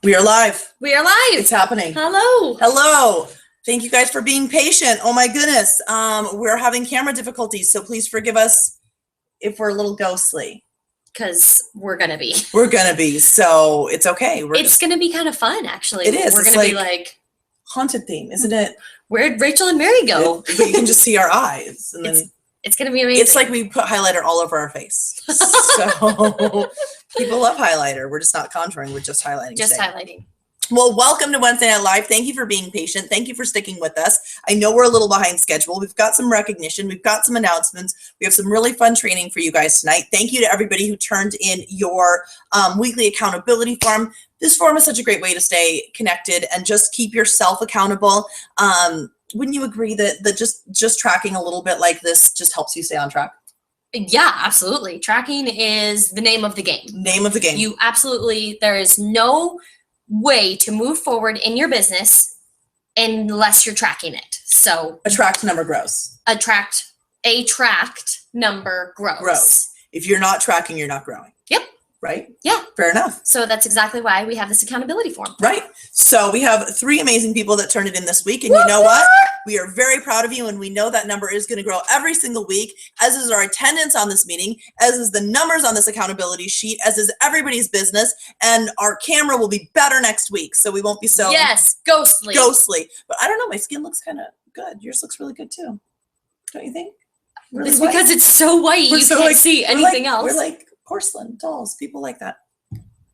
We are live. We are live. It's happening. Hello. Hello. Thank you guys for being patient. Oh my goodness. We're having camera difficulties, so please forgive us if we're a little ghostly. Because we're going to be. We're going to be, so it's okay. It's going to be kind of fun, actually. It is. We're going to be like... haunted theme, isn't it? Where'd Rachel and Mary go? But you can just see our eyes. And it's going to be amazing. It's like we put highlighter all over our face. So people love highlighter. We're just not contouring. We're just highlighting. Just highlighting. Well, welcome to Wednesday Night Live. Thank you for being patient. Thank you for sticking with us. I know we're a little behind schedule. We've got some recognition. We've got some announcements. We have some really fun training for you guys tonight. Thank you to everybody who turned in your weekly accountability form. This form is such a great way to stay connected and just keep yourself accountable. Wouldn't you agree that just tracking a little bit like this just helps you stay on track? Yeah, absolutely. Tracking is the name of the game. Name of the game. You absolutely, there is no way to move forward in your business unless you're tracking it. So a tracked number grows. A tracked number grows. If you're not tracking, you're not growing. Yep. Right? Yeah. Fair enough. So that's exactly why we have this accountability form. Right. So we have 3 amazing people that turned it in this week. And you know what? We are very proud of you. And we know that number is going to grow every single week, as is our attendance on this meeting, as is the numbers on this accountability sheet, as is everybody's business. And our camera will be better next week. So we won't be so ghostly. But I don't know. My skin looks kind of good. Yours looks really good too. Don't you think? Really it's white? Because it's so white. You can't see anything else. We're like porcelain dolls. People like that.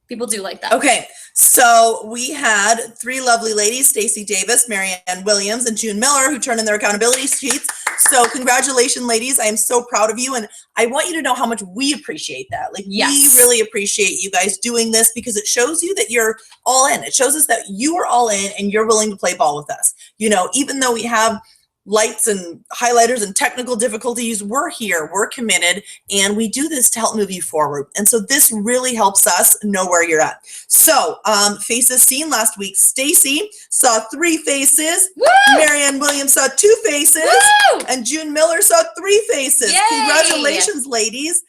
People do like that. Okay, so we had 3 lovely ladies, Stacey Davis, Marianne Williams, and June Miller, who turned in their accountability sheets. So congratulations, ladies. I am so proud of you, and I want you to know how much we appreciate that. Like, we really appreciate you guys doing this because it shows you that you're all in. It shows us that you are all in and you're willing to play ball with us. You know, even though we have lights and highlighters and technical difficulties, we're here, we're committed, and we do this to help move you forward. And so this really helps us know where you're at. So faces seen last week. Stacey saw 3 faces. Woo! Marianne Williams saw 2 faces. Woo! And June Miller saw 3 faces. Yay! Congratulations, ladies.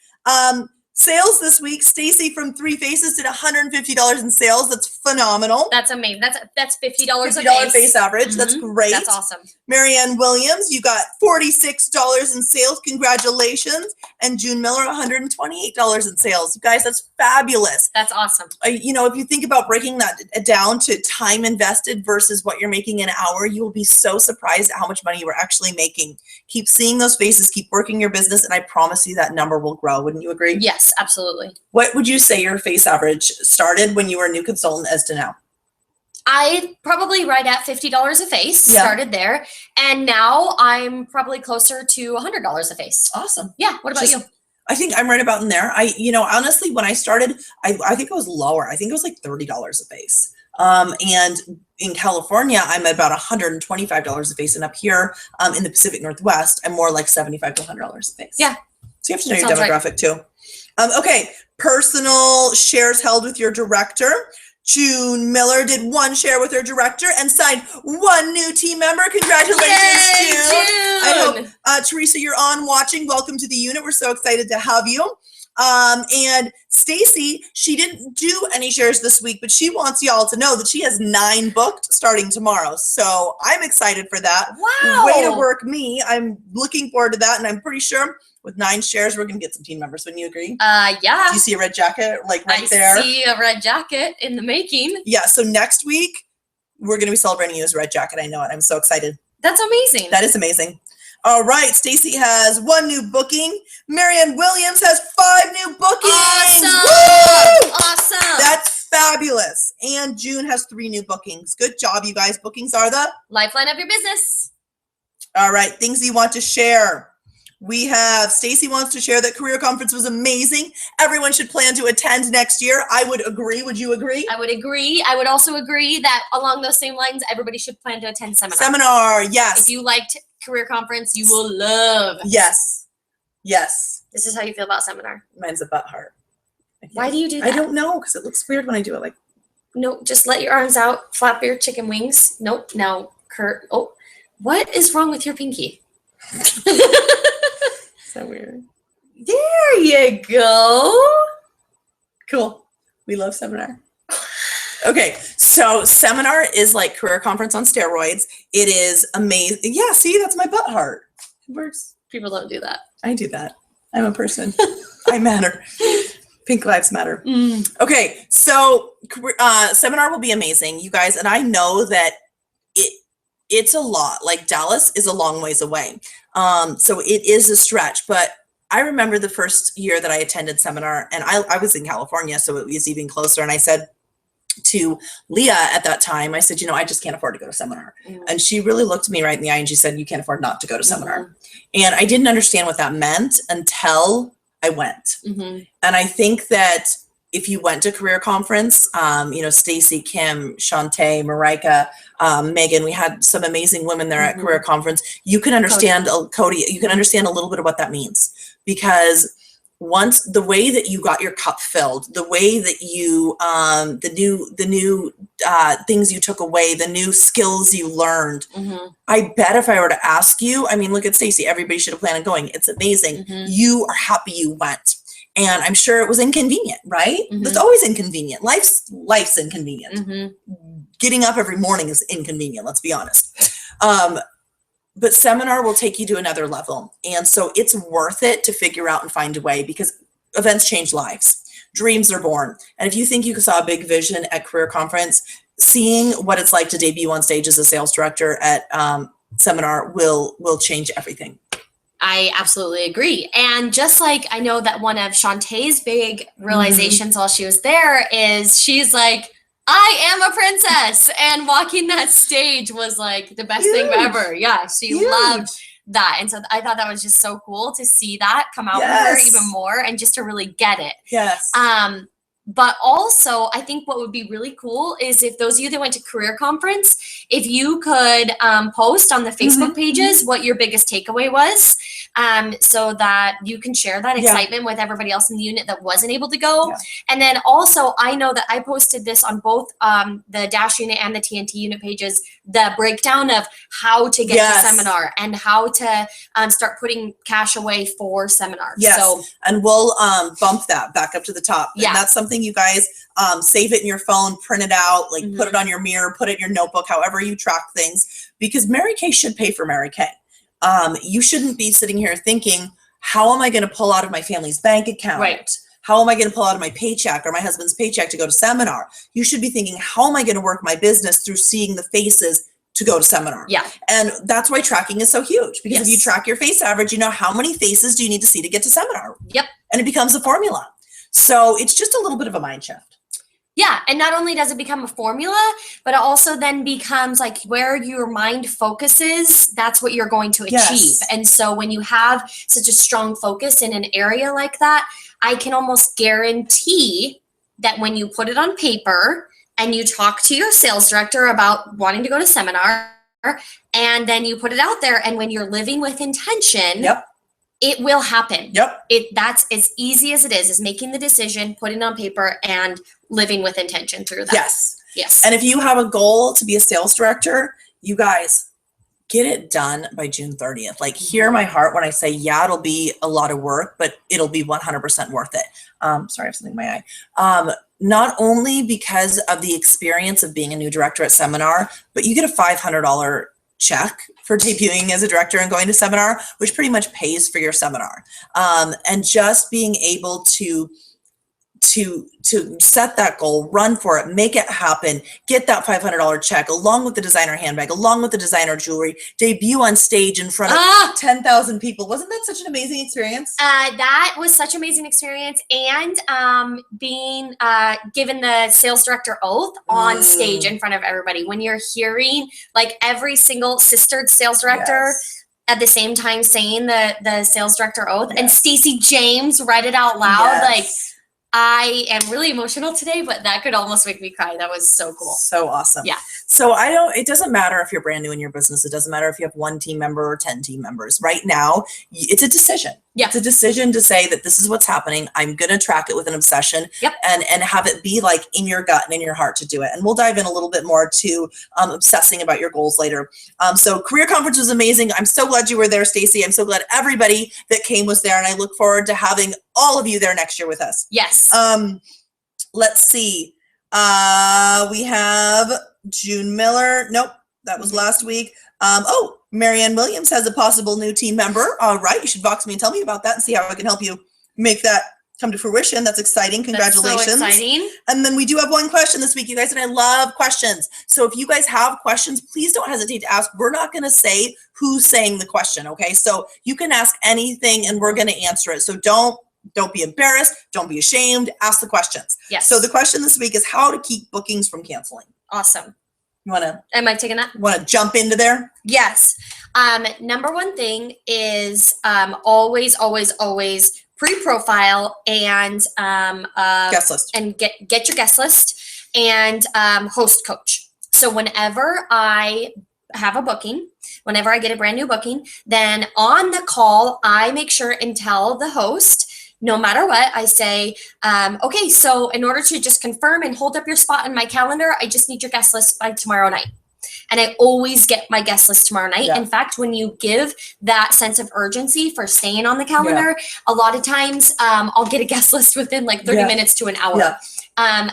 Sales this week, Stacey from 3 Faces did $150 in sales. That's phenomenal. That's amazing. That's $50 $50 face average. Mm-hmm. That's great. That's awesome. Marianne Williams, you got $46 in sales. Congratulations. And June Miller, $128 in sales. You guys, that's fabulous. That's awesome. You know, if you think about breaking that down to time invested versus what you're making an hour, you will be so surprised at how much money you are actually making. Keep seeing those faces, keep working your business, and I promise you that number will grow. Wouldn't you agree? Yes, absolutely. What would you say your face average started when you were a new consultant as to now? I probably right at $50 a face, started there. And now I'm probably closer to $100 a face. Awesome. Yeah. What about you? I think I'm right about in there. Honestly, when I started, I think it was lower. I think it was like $30 a face. And in California, I'm at about $125 a face. And up here in the Pacific Northwest, I'm more like $75 to $100 a face. Yeah. So you have to know your demographic too. Okay. Personal shares held with your director. June Miller did 1 share with her director and signed 1 new team member. Congratulations, Yay, June. I hope, Teresa, you're on watching. Welcome to the unit. We're so excited to have you. And Stacey, she didn't do any shares this week, but she wants y'all to know that she has 9 booked starting tomorrow. So I'm excited for that. Wow. Way to work me. I'm looking forward to that. And I'm pretty sure with 9 shares, we're going to get some team members. Wouldn't you agree? Yeah. Do you see a red jacket like right there? I see a red jacket in the making. Yeah. So next week, we're going to be celebrating you as a red jacket. I know it. I'm so excited. That's amazing. That is amazing. All right. Stacey has 1 new booking. Marianne Williams has 5 new bookings. Awesome. Woo! Awesome. That's fabulous. And June has 3 new bookings. Good job, you guys. Bookings are the lifeline of your business. All right. Things you want to share. We have Stacey wants to share that Career Conference was amazing. Everyone should plan to attend next year. I would agree. Would you agree? I would agree. I would also agree that along those same lines, everybody should plan to attend seminar. Seminar, yes. If you liked Career Conference, you will love. Yes. Yes. This is how you feel about seminar. Mine's a butt heart. Why do you do that? I don't know, because it looks weird when I do it like. No, just let your arms out, flap your chicken wings. Nope. Now, Kurt. Oh, what is wrong with your pinky? So weird. There you go. Cool. We love seminar. Okay, so seminar is like career conference on steroids. It is amazing. Yeah, see, that's my butt heart. It works. People don't do that. I do that. I'm a person. I matter. Pink lives matter. Okay, so seminar will be amazing, you guys, and I know that it's a lot. Like Dallas is a long ways away, so it is a stretch. But I remember the first year that I attended seminar, and I was in California, so it was even closer. And I said to Leah at that time, I said, I just can't afford to go to seminar. And she really looked me right in the eye and she said, you can't afford not to go to seminar. And I didn't understand what that meant until I went. And I think that if you went to career conference, Stacy, Kim, Shantae, Marika, Megan, we had some amazing women there at career conference. You can understand Cody, you can understand a little bit of what that means, because once the way that you got your cup filled, the way that you, the new things you took away, the new skills you learned, I bet if I were to ask you, I mean, look at Stacy, everybody should have planned on going. It's amazing. You are happy you went. And I'm sure it was inconvenient, right? It's always inconvenient. Life's inconvenient. Getting up every morning is inconvenient, let's be honest. But seminar will take you to another level. And so it's worth it to figure out and find a way, because events change lives. Dreams are born. And if you think you saw a big vision at career conference, seeing what it's like to debut on stage as a sales director at seminar will change everything. I absolutely agree. And just like I know that one of Shantae's big realizations while she was there is she's like, I am a princess. And walking that stage was like the best thing ever. Yeah, she loved that. And so I thought that was just so cool to see that come out with her even more and just to really get it. Yes. But also, I think what would be really cool is if those of you that went to career conference, if you could post on the Facebook pages what your biggest takeaway was, so that you can share that excitement with everybody else in the unit that wasn't able to go. And then also, I know that I posted this on both the Dash unit and the TNT unit pages, the breakdown of how to get to seminar and how to start putting cash away for seminars. So, and we'll bump that back up to the top. And that's something you guys save it in your phone, print it out, like put it on your mirror, put it in your notebook, however you track things, because Mary Kay should pay for Mary Kay. You shouldn't be sitting here thinking, how am I going to pull out of my family's bank account? Right. How am I going to pull out of my paycheck or my husband's paycheck to go to seminar? You should be thinking, how am I going to work my business through seeing the faces to go to seminar? And that's why tracking is so huge, because if you track your face average, you know how many faces do you need to see to get to seminar? And it becomes a formula. So it's just a little bit of a mind shift. Yeah, and not only does it become a formula, but it also then becomes like where your mind focuses, that's what you're going to achieve. And so when you have such a strong focus in an area like that, I can almost guarantee that when you put it on paper and you talk to your sales director about wanting to go to seminar, and then you put it out there, and when you're living with intention, it will happen. That's as easy as it is making the decision, putting it on paper, and living with intention through that. Yes. And if you have a goal to be a sales director, you guys get it done by June 30th. Like, hear my heart when I say, it'll be a lot of work, but it'll be 100% worth it. Sorry, I have something in my eye. Not only because of the experience of being a new director at seminar, but you get a $500 check for debuting as a director and going to seminar, which pretty much pays for your seminar. And just being able to set that goal, run for it, make it happen, get that $500 check along with the designer handbag, along with the designer jewelry, debut on stage in front of 10,000 people. Wasn't that such an amazing experience? That was such an amazing experience. And being given the sales director oath on stage in front of everybody, when you're hearing like every single sistered sales director at the same time saying the sales director oath, and Stacey James read it out loud, like, I am really emotional today, but that could almost make me cry. That was so cool. So awesome. Yeah. So it doesn't matter if you're brand new in your business. It doesn't matter if you have 1 team member or 10 team members. Right now, it's a decision. It's a decision to say that this is what's happening. I'm going to track it with an obsession and have it be like in your gut and in your heart to do it. And we'll dive in a little bit more to obsessing about your goals later. So career conference was amazing. I'm so glad you were there, Stacey. I'm so glad everybody that came was there. And I look forward to having all of you there next year with us. Yes. Let's see. We have June Miller. Nope, that was last week. Marianne Williams has a possible new team member. All right, you should box me and tell me about that and see how I can help you make that come to fruition. That's exciting. Congratulations. That's so exciting. And then we do have one question this week, you guys, and I love questions. So if you guys have questions, please don't hesitate to ask. We're not going to say who's saying the question, okay? So you can ask anything and we're going to answer it. So don't be embarrassed. Don't be ashamed. Ask the questions. Yes. So the question this week is how to keep bookings from canceling. Awesome. You Am I taking that? want to jump into there? Yes. Number one thing is always pre-profile and Guest list. and get your guest list and host coach. So whenever I have a booking, whenever I get a brand new booking, then on the call, I make sure and tell the host, no matter what, I say, okay, so in order to just confirm and hold up your spot in my calendar, I just need your guest list by tomorrow night. And I always get my guest list tomorrow night. Yeah. In fact, when you give that sense of urgency for staying on the calendar, a lot of times I'll get a guest list within like 30 minutes to an hour. Yeah.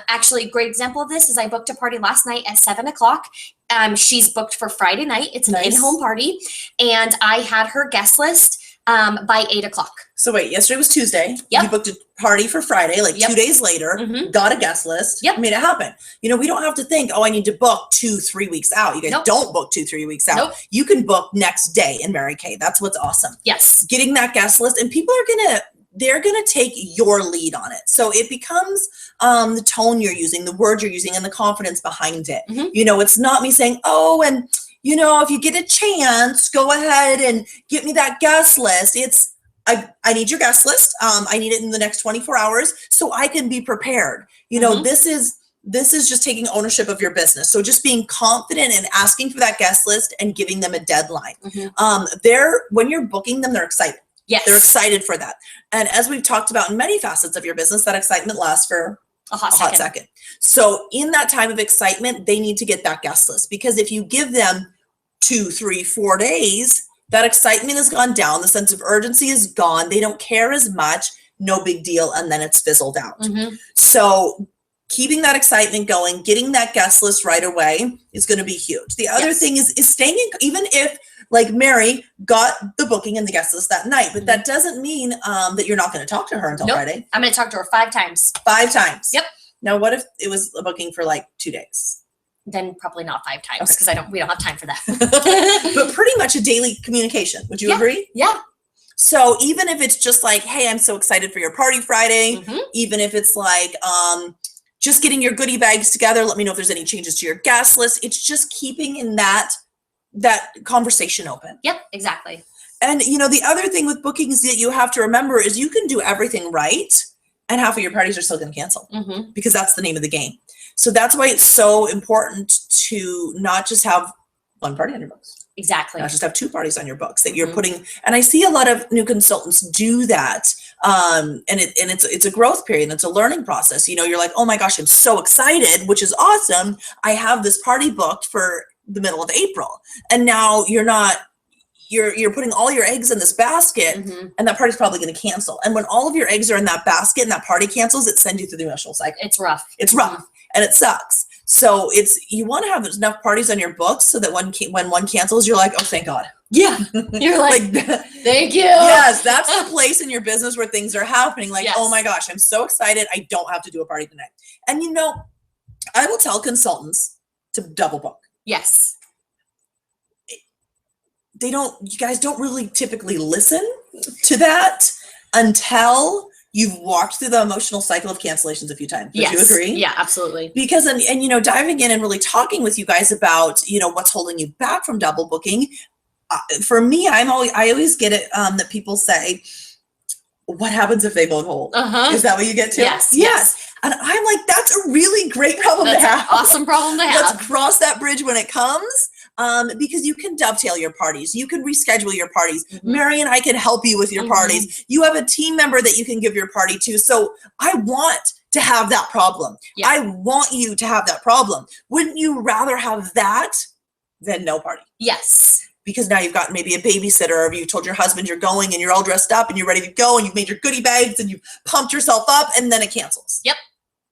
Actually, a great example of this is I booked a party last night at 7:00. She's booked for Friday night. It's an in-home party. And I had her guest list by 8:00. So wait, yesterday was Tuesday. Yep. You booked a party for Friday, like 2 days later, got a guest list, made it happen. You know, we don't have to think, oh, I need to book 2-3 weeks out. You guys don't book 2-3 weeks out. You can book next day in Mary Kay. That's what's awesome. Yes. Getting that guest list, and people are they're going to take your lead on it. So it becomes the tone you're using, the word you're using, and the confidence behind it. You know, it's not me saying, oh, and you know, if you get a chance, go ahead and get me that guest list. It's, I need your guest list. I need it in the next 24 hours so I can be prepared. You know, this is just taking ownership of your business. So just being confident and asking for that guest list and giving them a deadline. When you're booking them, they're excited. Yes. They're excited for that. And as we've talked about in many facets of your business, that excitement lasts for a hot second. So in that time of excitement, they need to get that guest list, because if you give them 2, 3, 4 days, that excitement has gone down. The sense of urgency is gone. They don't care as much. No big deal. And then it's fizzled out. So keeping that excitement going, getting that guest list right away is going to be huge. The other thing is staying in, even if like Mary got the booking and the guest list that night, but that doesn't mean that you're not going to talk to her until Friday. I'm going to talk to her 5 times. 5 times. Yep. Now, what if it was a booking for like 2 days? Then probably not 5 times, because we don't have time for that. But pretty much a daily communication. Would you agree? Yeah. So even if it's just like, hey, I'm so excited for your party Friday, even if it's like just getting your goodie bags together, let me know if there's any changes to your guest list. It's just keeping in that conversation open. Yep, exactly. And you know, the other thing with bookings that you have to remember is you can do everything right and half of your parties are still going to cancel, because that's the name of the game. So that's why it's so important to not just have one party on your books. Exactly. Not just have 2 parties on your books that you're putting. And I see a lot of new consultants do that. And it's a growth period and it's a learning process. You know, you're like, oh my gosh, I'm so excited, which is awesome. I have this party booked for the middle of April. And now you're putting all your eggs in this basket, and that party's probably going to cancel. And when all of your eggs are in that basket and that party cancels, it sends you through the emotional cycle. It's rough. It's rough and it sucks. So you want to have enough parties on your books so that when one cancels, you're like, oh, thank God. Yeah. You're like thank you. Yes, that's the place in your business where things are happening. Like, oh my gosh, I'm so excited. I don't have to do a party tonight. And you know, I will tell consultants to double book. Yes. You guys don't really typically listen to that until you've walked through the emotional cycle of cancellations a few times. Would you agree? Yeah, absolutely. Because, and you know, diving in and really talking with you guys about, you know, what's holding you back from double booking. For me, I always get it that people say, what happens if they both hold? Is that what you get to? Yes. And I'm like, that's a really great problem to have. An awesome problem to have. Let's cross that bridge when it comes. Because you can dovetail your parties. You can reschedule your parties. Mary and I can help you with your parties. You have a team member that you can give your party to. So I want to have that problem. Yeah. I want you to have that problem. Wouldn't you rather have that than no party? Yes. Because now you've got maybe a babysitter, or you told your husband you're going and you're all dressed up and you're ready to go and you've made your goodie bags and you've pumped yourself up and then it cancels. Yep.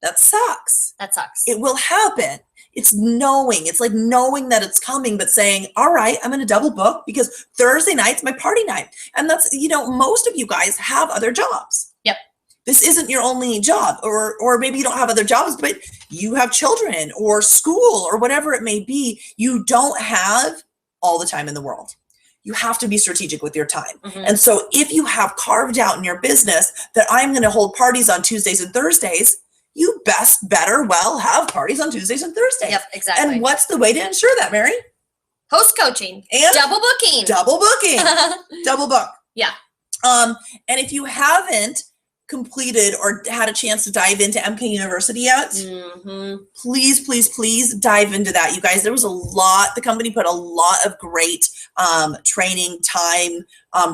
That sucks. That sucks. It will happen. It's like knowing that it's coming, but saying, all right, I'm going to double book because Thursday night's my party night. And that's, most of you guys have other jobs. Yep. This isn't your only job, or maybe you don't have other jobs, but you have children or school or whatever it may be. You don't have all the time in the world. You have to be strategic with your time. And so if you have carved out in your business that I'm going to hold parties on Tuesdays and Thursdays, you better have parties on Tuesdays and Thursdays. Yep, exactly. And what's the way to ensure that, Mary? Host coaching. And double booking. Double book. Yeah. And if you haven't completed or had a chance to dive into MK University yet, please dive into that. You guys, there was the company put a lot of great training, time,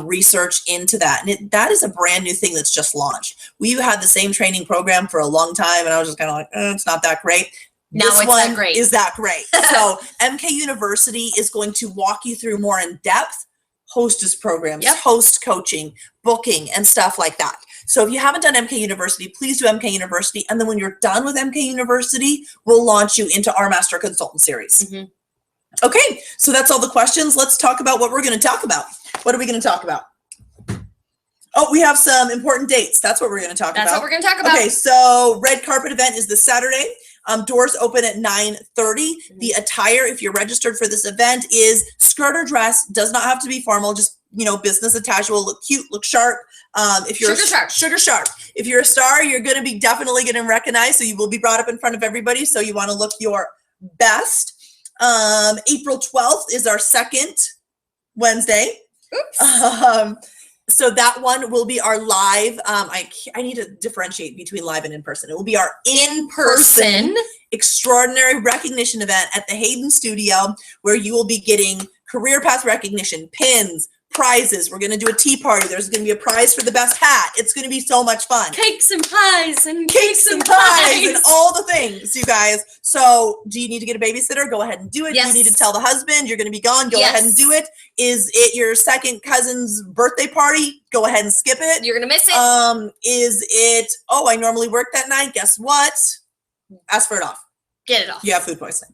research into that. And that is a brand new thing that's just launched. We've had the same training program for a long time, and I was just kind of like, it's not that great. Now This it's one that great. is that great. So MK University is going to walk you through more in depth hostess programs, host coaching, booking, and stuff like that. So if you haven't done MK University, please do MK University. And then when you're done with MK University, we'll launch you into our Master Consultant Series. Okay, so that's all the questions. Let's talk about what we're going to talk about. What are we going to talk about? Oh, we have some important dates. That's what we're going to talk about. That's what we're going to talk about. Okay, so red carpet event is this Saturday. Doors open at 9:30. The attire, if you're registered for this event, is skirt or dress. Does not have to be formal. Just, business casual. Look cute. Look sharp. If you're sugar sharp. If you're a star, you're going to be definitely getting recognized. So you will be brought up in front of everybody. So you want to look your best. April 12th is our second Wednesday. Oops. So that one will be our live. I need to differentiate between live and in person. It will be our in-person extraordinary recognition event at the Hayden Studio, where you will be getting career path recognition, pins, prizes. We're going to do a tea party. There's going to be a prize for the best hat. It's going to be so much fun. Cakes and pies and all the things, you guys. So do you need to get a babysitter? Go ahead and do it. Yes. Do you need to tell the husband you're going to be gone? Go ahead and do it. Is it your second cousin's birthday party? Go ahead and skip it. You're going to miss it. Is it, I normally work that night. Guess what? Ask for it off. Get it off. You have food poisoning.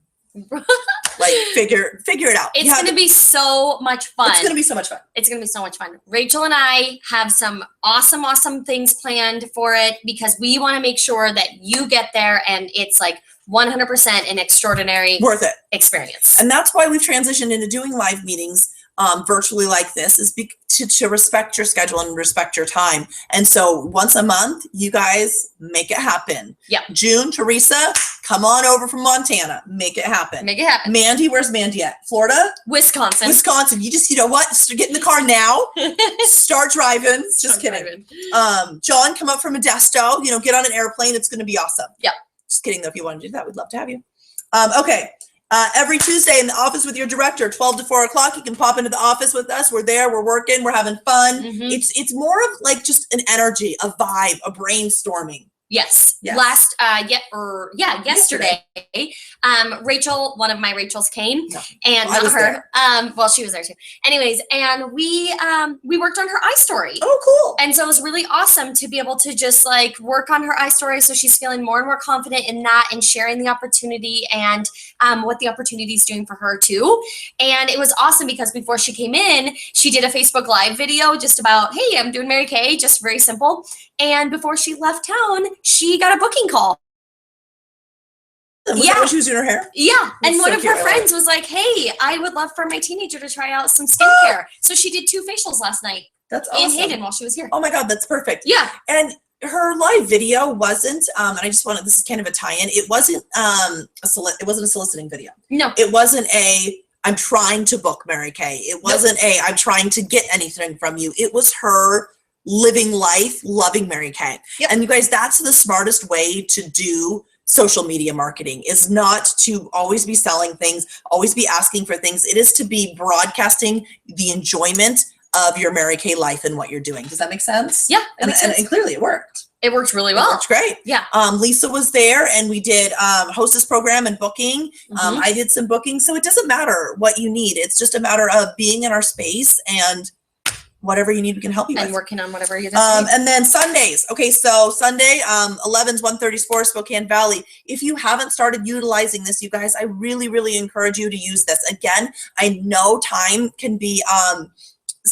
Like figure it out. It's going to be so much fun. It's going to be so much fun. It's going to be so much fun. Rachel and I have some awesome things planned for it because we want to make sure that you get there and it's like 100% an extraordinary worth it experience. And that's why we've transitioned into doing live meetings virtually like this, is to respect your schedule and respect your time. And so once a month, you guys make it happen. Yeah. June, Teresa, come on over from Montana. Make it happen. Make it happen. Mandy, where's Mandy at? Florida? Wisconsin. You just, get in the car now. Start driving. Just kidding. John, come up from Modesto. Get on an airplane. It's going to be awesome. Yeah. Just kidding, though. If you want to do that, we'd love to have you. Okay. Every Tuesday in the office with your director, 12 to 4 o'clock, you can pop into the office with us. We're there, we're working, we're having fun. It's more of like just an energy, a vibe, a brainstorming. Yes. Yesterday, Rachel, one of my Rachels came and not her. Well, she was there too. Anyways, and we worked on her iStory. Oh, cool. And so it was really awesome to be able to just like work on her iStory. So she's feeling more and more confident in that and sharing the opportunity and what the opportunity is doing for her too. And it was awesome because before she came in, she did a Facebook Live video just about, hey, I'm doing Mary Kay, just very simple. And before she left town, she got a booking call. Was that when she was doing her hair? Yeah. That's and one so of her cute. friends was like, hey, I would love for my teenager to try out some skincare. So she did 2 facials last night That's in awesome. Hayden while she was here. Oh my God, that's perfect. Yeah. And her live video wasn't, and I just wanted, this is kind of a tie-in. It wasn't it wasn't a soliciting video. No. It wasn't I'm trying to book Mary Kay. It wasn't I'm trying to get anything from you. It was her living life, loving Mary Kay. Yep. And you guys, that's the smartest way to do social media marketing, is not to always be selling things, always be asking for things. It is to be broadcasting the enjoyment of your Mary Kay life and what you're doing. Does that make sense? Yeah, it makes sense. And clearly it worked. It worked really well. It worked great. Yeah. Lisa was there and we did hostess program and booking. I did some booking. So it doesn't matter what you need. It's just a matter of being in our space and whatever you need, we can help you And with. working on whatever you're doing. And then Sundays. Okay, so Sunday, 11's 134 Spokane Valley. If you haven't started utilizing this, you guys, I really, really encourage you to use this. Again, I know time can be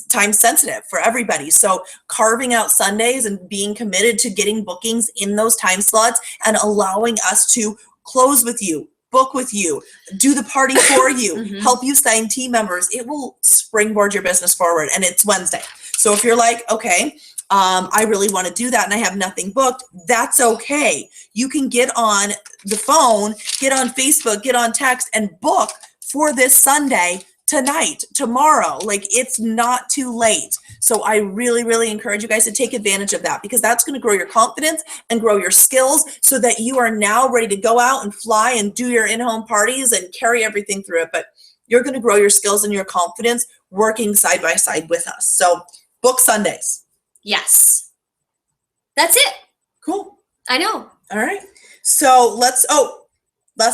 time sensitive for everybody. So carving out Sundays and being committed to getting bookings in those time slots and allowing us to close with you, book with you, do the party for you, help you sign team members, it will springboard your business forward. And it's Wednesday. So if you're like, okay, I really want to do that and I have nothing booked, that's okay. You can get on the phone, get on Facebook, get on text and book for this Sunday, tonight, tomorrow. Like, it's not too late. So I really, really encourage you guys to take advantage of that, because that's going to grow your confidence and grow your skills so that you are now ready to go out and fly and do your in-home parties and carry everything through it. But you're going to grow your skills and your confidence working side by side with us. So book Sundays. Yes. That's it. Cool. I know. All right. So last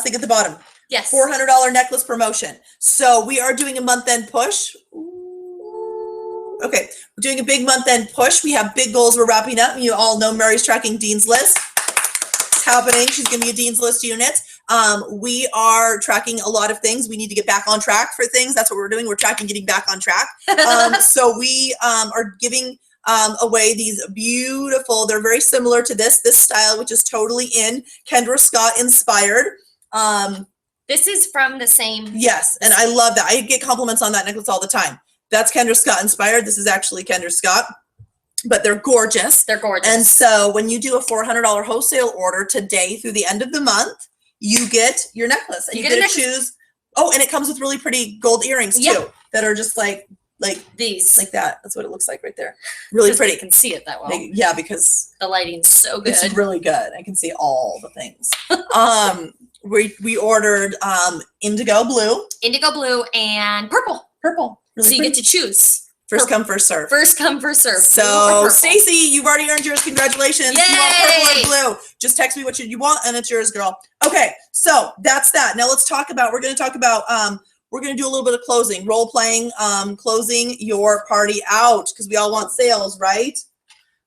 thing at the bottom. Yes. $400 necklace promotion. So we are doing a month-end push. Okay, we're doing a big month-end push. We have big goals we're wrapping up. You all know Mary's tracking Dean's List. It's happening. She's going to be a Dean's List unit. We are tracking a lot of things. We need to get back on track for things. That's what we're doing. We're tracking getting back on track. So we are giving away these beautiful, they're very similar to this style, which is totally in Kendra Scott inspired. This is from the same. Yes, and I love that. I get compliments on that necklace all the time. That's Kendra Scott inspired. This is actually Kendra Scott, but they're gorgeous. They're gorgeous. And so when you do a $400 wholesale order today through the end of the month, you get your necklace. And you get to choose. Oh, and it comes with really pretty gold earrings too, that are just like these. Like that. That's what it looks like right there. Really pretty. You can see it that well. Yeah, because the lighting's so good. It's really good. I can see all the things. We ordered indigo blue and purple. Really so you get to choose. First come, first serve. First come, first serve. So Stacy, you've already earned yours. Congratulations. Yay! You want purple or blue? Just text me what you want and it's yours, girl. Okay, so that's that. Now let's talk about, we're going to do a little bit of closing, role playing, closing your party out, because we all want sales, right?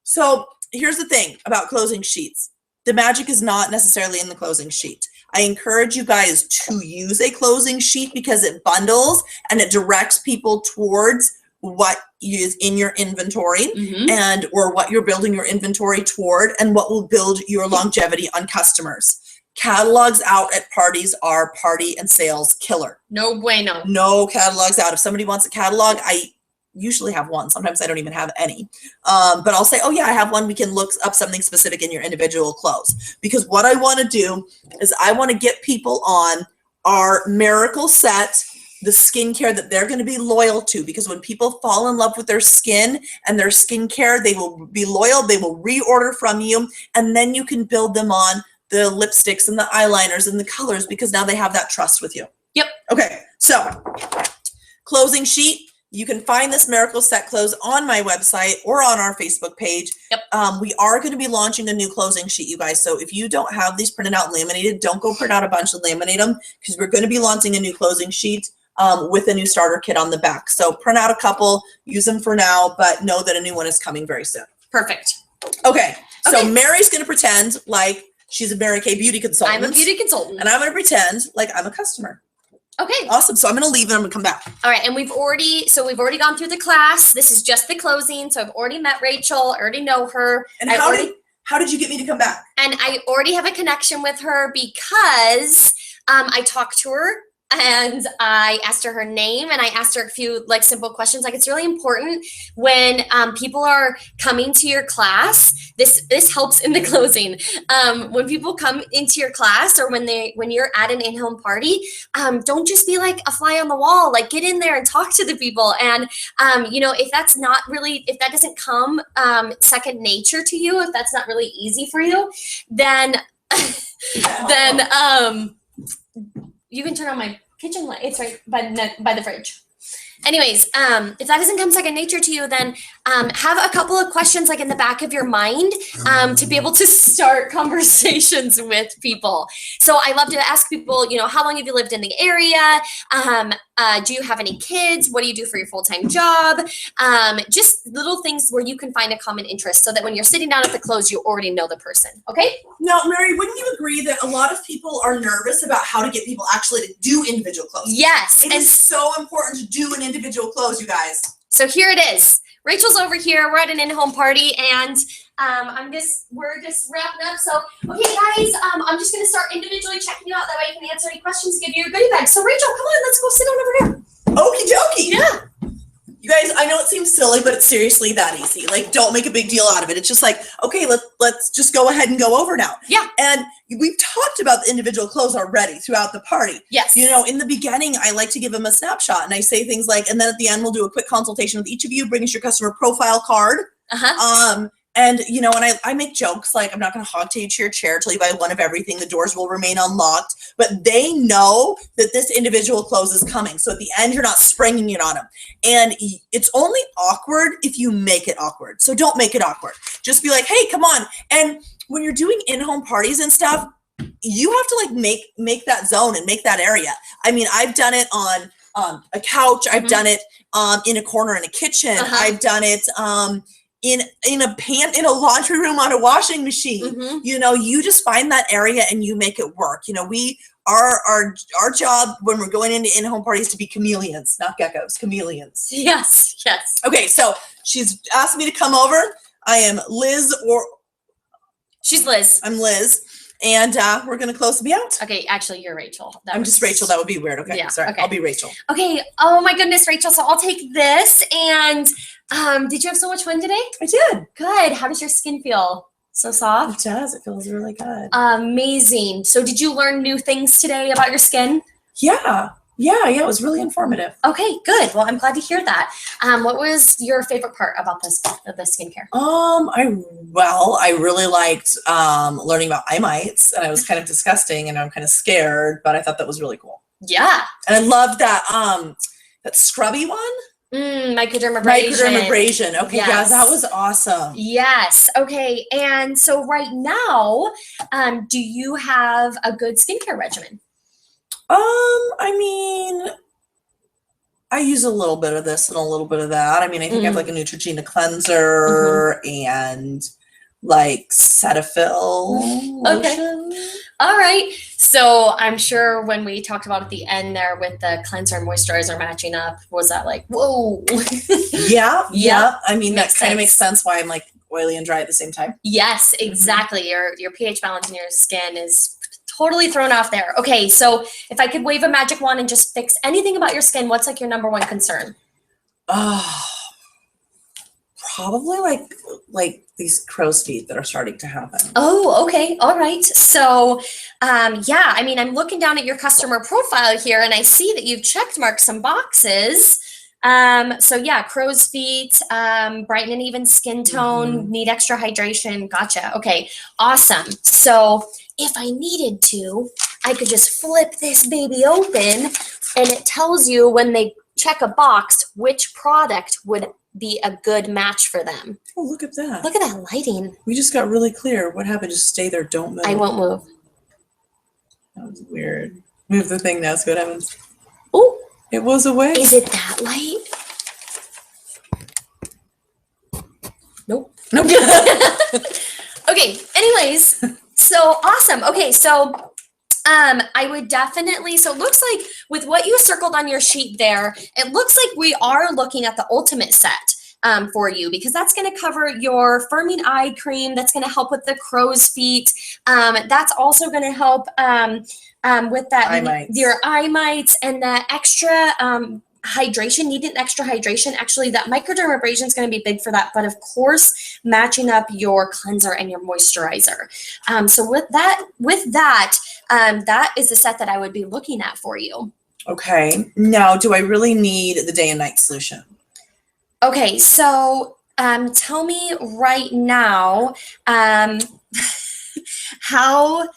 So here's the thing about closing sheets. The magic is not necessarily in the closing sheet. I encourage you guys to use a closing sheet because it bundles and it directs people towards what is in your inventory and or what you're building your inventory toward and what will build your longevity on customers. Catalogs out at parties are party and sales killer. No bueno. No catalogs out. If somebody wants a catalog, I usually have one. Sometimes I don't even have any. But I'll say, oh yeah, I have one. We can look up something specific in your individual clothes. Because what I want to do is I want to get people on our miracle set, the skincare that they're going to be loyal to. Because when people fall in love with their skin and their skincare, they will be loyal. They will reorder from you. And then you can build them on the lipsticks and the eyeliners and the colors because now they have that trust with you. Yep. Okay. So closing sheet. You can find this Miracle Set Close on my website or on our Facebook page. Yep. We are going to be launching a new closing sheet, you guys. So if you don't have these printed out and laminated, don't go print out a bunch and laminate them because we're going to be launching a new closing sheet with a new starter kit on the back. So print out a couple, use them for now, but know that a new one is coming very soon. Perfect. Okay. So Mary's going to pretend like she's a Mary Kay beauty consultant. I'm a beauty consultant. And I'm going to pretend like I'm a customer. Okay. Awesome. So I'm going to leave and I'm going to come back. All right. And we've already gone through the class. This is just the closing. So I've already met Rachel. I already know her. And how did you get me to come back? And I already have a connection with her because I talked to her and I asked her name and I asked her a few simple questions. Like, it's really important when people are coming to your class. This helps in the closing. When people come into your class or when you're at an in-home party, don't just be like a fly on the wall. Like, get in there and talk to the people. And if that doesn't come second nature to you, if that's not really easy for you, then you can turn on my kitchen light. It's right by the fridge. Anyways, if that doesn't come second nature to you, then have a couple of questions like in the back of your mind to be able to start conversations with people. So I love to ask people, you know, how long have you lived in the area? Do you have any kids? What do you do for your full-time job? Just little things where you can find a common interest so that when you're sitting down at the close, you already know the person. Okay? Now, Mary, wouldn't you agree that a lot of people are nervous about how to get people actually to do individual close? Yes. It is so important to do an individual close, you guys. So here it is. Rachel's over here. We're at an in-home party, and we're just wrapping up. So, okay, guys, I'm just gonna start individually checking you out. That way I can answer any questions, give you a goodie bag. So, Rachel, come on, let's go sit down over here. Okie dokie. Yeah. You guys, I know it seems silly, but it's seriously that easy. Like, don't make a big deal out of it. It's just like, okay, let's just go ahead and go over now. Yeah. And we've talked about the individual close already throughout the party. Yes. You know, in the beginning, I like to give them a snapshot, and I say things like, and then at the end, we'll do a quick consultation with each of you. Bring us your customer profile card. And, you know, and I make jokes like, I'm not going to hog tie your chair till you buy one of everything. The doors will remain unlocked. But they know that this individual close is coming. So at the end, you're not springing it on them. And it's only awkward if you make it awkward. So don't make it awkward. Just be like, hey, come on. And when you're doing in-home parties and stuff, you have to like make that zone and make that area. I mean, I've done it on a couch. I've done it in a corner in a kitchen. I've done it in a laundry room on a washing machine. You know, you just find that area and you make it work. You know, our job when we're going into in-home parties to be chameleons, not geckos, chameleons. Yes. Okay, so she's asked me to come over. I am Liz, or she's Liz. I'm Liz, and we're gonna close to be out. Okay, actually, you're Rachel. I'm just Rachel. That would be weird. Okay, Yeah, sorry. okay. I'll be Rachel. Okay. Oh my goodness, Rachel. So I'll take this. And did you have so much fun today? I did. Good. How does your skin feel? So soft? It does. It feels really good. Amazing. So did you learn new things today about your skin? Yeah. It was really informative. Okay, good. Well, I'm glad to hear that. What was your favorite part about the skincare? I really liked learning about eye mites, and I was kind of disgusting, and I'm kind of scared, but I thought that was really cool. Yeah. And I loved that that scrubby one. Microdermabrasion. Microdermabrasion. Okay, Yes. yeah, that was awesome. Yes. Okay. And so right now, do you have a good skincare regimen? I mean, I use a little bit of this and a little bit of that. I mean, I think I have like a Neutrogena cleanser and like Cetaphil lotion. All right. So I'm sure when we talked about at the end there with the cleanser and moisturizer matching up, was that like, whoa? Yeah. I mean, Makes that kind of sense. makes sense why I'm like oily and dry at the same time. Yes, exactly. Your pH balance in your skin is totally thrown off there. Okay, so if I could wave a magic wand and just fix anything about your skin, what's like your number one concern? Probably like these crow's feet that are starting to happen. Oh, okay. All right. So, yeah, I mean, I'm looking down at your customer profile here and I see that you've checked marked some boxes. So yeah, crow's feet, brighten and even skin tone, need extra hydration. Gotcha. Okay. Awesome. So if I needed to, I could just flip this baby open and it tells you when they check a box, which product would be a good match for them. Oh, look at that. Look at that lighting. We just got really clear. What happened? Just stay there. Don't move. I won't move. That was weird. Move the thing now. See what happens. Oh, It was away. is it that light? Nope. Okay, anyways, so awesome. Okay, so I would definitely, so it looks like with what you circled on your sheet there, it looks like we are looking at the ultimate set for you because that's going to cover your firming eye cream. That's going to help with the crow's feet. That's also going to help with that, Eye mites. your eye mites and the extra hydration, needing extra hydration. Actually, that microdermabrasion is going to be big for that, but of course, matching up your cleanser and your moisturizer. So with that, that is the set that I would be looking at for you. Okay. Now, do I really need the day and night solution? Okay, so tell me right now, how,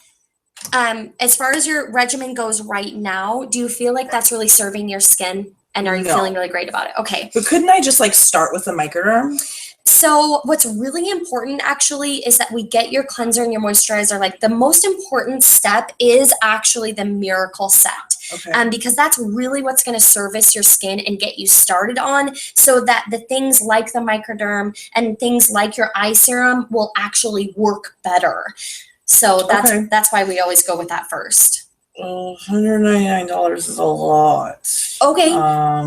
as far as your regimen goes right now, do you feel like that's really serving your skin And are you No. feeling really great about it? Okay. But couldn't I just like start with the microderm? So what's really important actually is that we get your cleanser and your moisturizer. Like the most important step is actually the Miracle Set. Okay. Because that's really what's going to service your skin and get you started on, so that the things like the microderm and things like your eye serum will actually work better. So that's why we always go with that first. $199 is a lot. Okay. I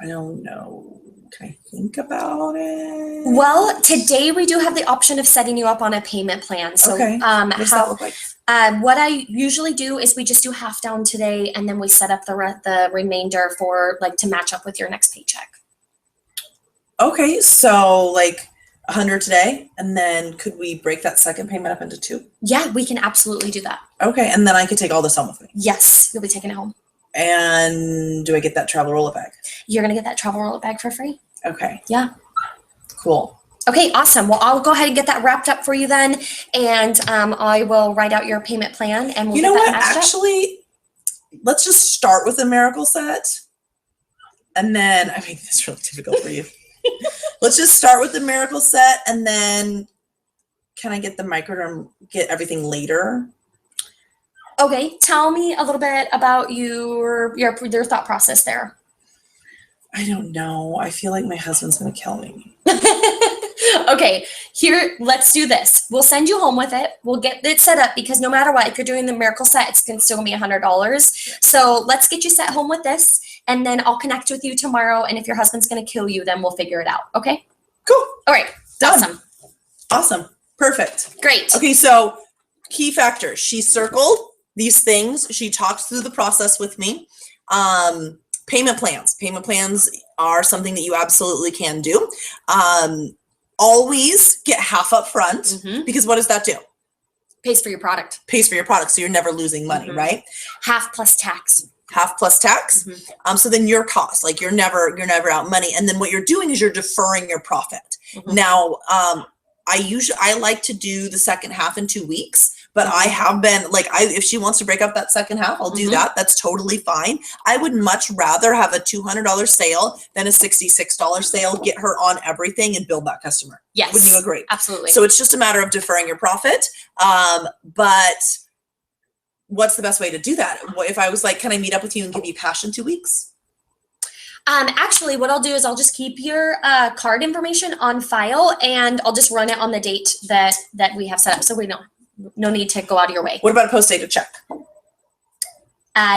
don't know. Can I think about it? Well, today we do have the option of setting you up on a payment plan. So Okay. What does that look like? What I usually do is we just do half down today, and then we set up the remainder for like to match up with your next paycheck. Okay, so like 100 today, and then could we break that second payment up into 2? Yeah, we can absolutely do that. Okay, and then I could take all this home with me. Yes, you'll be taking it home. And do I get that travel roll-it bag? You're gonna get that travel roll-it bag for free. Okay. Yeah. Cool. Okay, awesome. Well, I'll go ahead and get that wrapped up for you then, and I will write out your payment plan, and we'll You get know that what? matched up. Actually, let's just start with the Miracle Set, and then I mean it's really difficult for you. Let's just start with the Miracle Set, and then can I get the microderm? Get everything later. Okay, tell me a little bit about your thought process there. I don't know. I feel like my husband's gonna kill me. Okay, here, let's do this. We'll send you home with it. We'll get it set up because no matter what, if you're doing the Miracle Set, it's still gonna be $100. So let's get you set home with this, and then I'll connect with you tomorrow. And if your husband's gonna kill you, then we'll figure it out. Okay? Cool. All right. Done. Awesome. Awesome. Perfect. Great. Okay, so key factors. She circled these things. She talked through the process with me. Payment plans. Payment plans are something that you absolutely can do. Always get half up front because what does that do? Pays for your product. Pays for your product, so you're never losing money, right? Half plus tax. Half plus tax. So then your cost, like you're never out money. And then what you're doing is you're deferring your profit. Now, I like to do the second half in 2 weeks. But I have been like, if she wants to break up that second half, I'll do that. That's totally fine. I would much rather have a $200 sale than a $66 sale. Get her on everything and build that customer. Yes. Wouldn't you agree? Absolutely. So it's just a matter of deferring your profit. But what's the best way to do that? If I was like, can I meet up with you and give you cash in 2 weeks? Actually, what I'll do is I'll just keep your card information on file, and I'll just run it on the date that we have set up, so we know. No need to go out of your way. What about a post-dated check?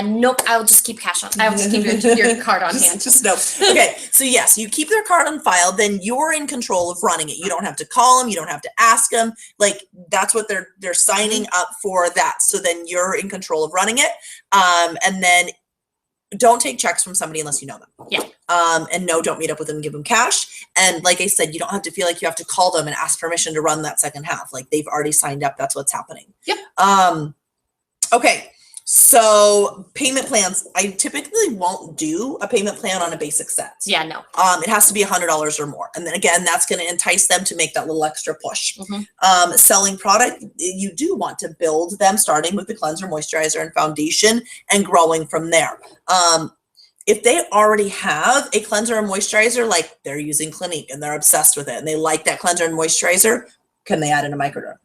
Nope. I'll just keep cash on. I will just keep your card on hand. Just no. Okay. So yes, you keep their card on file. Then you're in control of running it. You don't have to call them. You don't have to ask them. Like that's what they're signing up for. That. So then you're in control of running it. And then don't take checks from somebody unless you know them. Yeah. And no, don't meet up with them and give them cash. And like I said, you don't have to feel like you have to call them and ask permission to run that second half. Like they've already signed up. That's what's happening. Yep. Okay. So payment plans, I typically won't do a payment plan on a basic set. Yeah, no. It has to be $100 or more. And then again, that's going to entice them to make that little extra push. Selling product, you do want to build them starting with the cleanser, moisturizer, and foundation and growing from there. If they already have a cleanser and moisturizer, like they're using Clinique and they're obsessed with it and they like that cleanser and moisturizer, can they add in a microderm?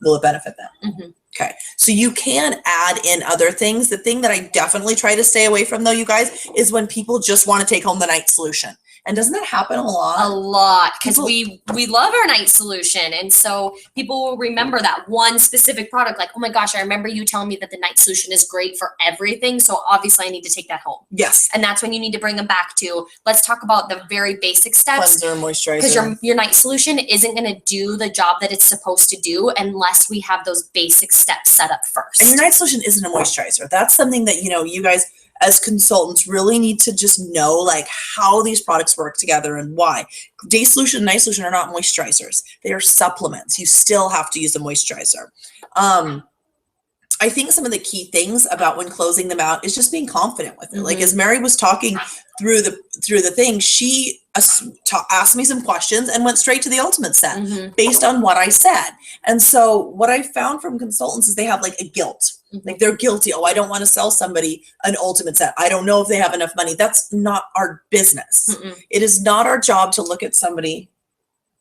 Will it benefit them? Okay, so you can add in other things. The thing that I definitely try to stay away from though, you guys, is when people just want to take home the night solution. And doesn't that happen a lot? A lot, because we love our night solution. And so people will remember that one specific product, like, oh my gosh, I remember you telling me that the night solution is great for everything. So obviously I need to take that home. Yes. And that's when you need to bring them back to, let's talk about the very basic steps. Cleanser, moisturizer. Because your night solution isn't going to do the job that it's supposed to do unless we have those basic steps set up first. And your night solution isn't a moisturizer. That's something that, you guys as consultants really need to just know like how these products work together and why. Day solution and night solution are not moisturizers. They are supplements. You still have to use a moisturizer. I think some of the key things about when closing them out is just being confident with it. Like as Mary was talking through the thing, she asked me some questions and went straight to the ultimate set based on what I said. And so what I found from consultants is they have like a guilt. Like they're guilty. Oh, I don't want to sell somebody an ultimate set. I don't know if they have enough money. That's not our business. It is not our job to look at somebody